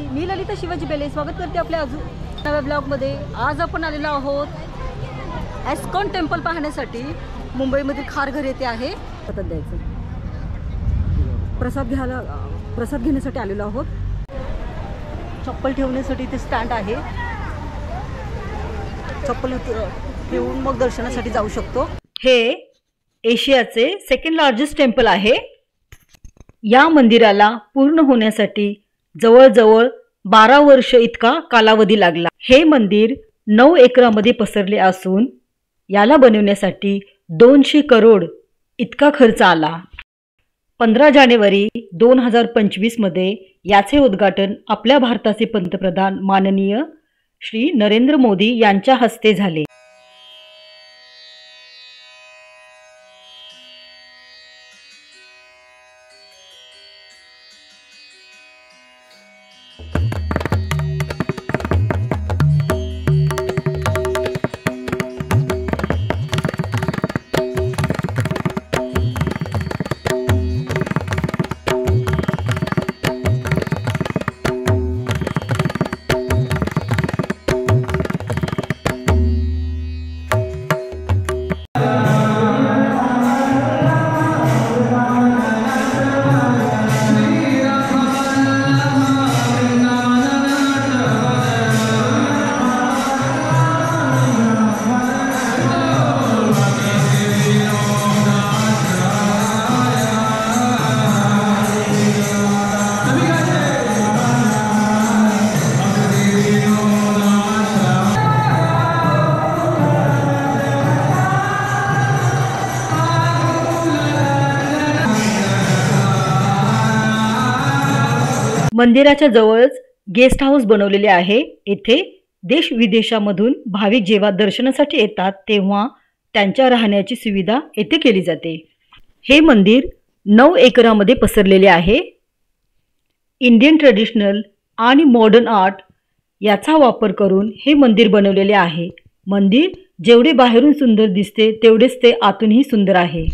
मी ललिता शिवाजी बेले स्वागत करते आपल्या अजून नव्या ब्लॉगमध्ये। आज आपण आलेलो आहोत एस्कॉन टेम्पल पाहण्यासाठी। मुंबईमधील खारघर येथे आहे। प्रसाद घेण्यासाठी आलेलो आहोत। चप्पल ठेवण्यासाठी इथे स्टँड आहे। चप्पल ठेवून मग दर्शनासाठी जाऊ शकतो। हे एशियाचे सेकंड लार्जेस्ट टेम्पल आहे। या मंदिराला पूर्ण होण्यासाठी जवळजवळ 12 वर्ष इतका कालावधी लागला। हे मंदिर 9 एकरामध्ये पसरले असून याला बनवण्यासाठी 200 करोड इतका खर्च आला। 15 जानेवारी 2025 मध्ये याचे उद्घाटन आपल्या भारताचे पंतप्रधान माननीय श्री नरेंद्र मोदी यांच्या हस्ते झाले। मंदिराच्या जवळच गेस्ट हाऊस बनवलेले आहे। येथे देश विदेशामधून भाविक जेव्हा दर्शनासाठी येतात तेव्हा त्यांच्या राहण्याची सुविधा येथे केली जाते। हे मंदिर 9 एकरामध्ये पसरलेले आहे। इंडियन ट्रेडिशनल आणि मॉडर्न आर्ट याचा वापर करून हे मंदिर बनवलेले आहे। मंदिर जेवढे बाहेरून सुंदर दिसते तेवढेच ते आतूनही सुंदर आहे।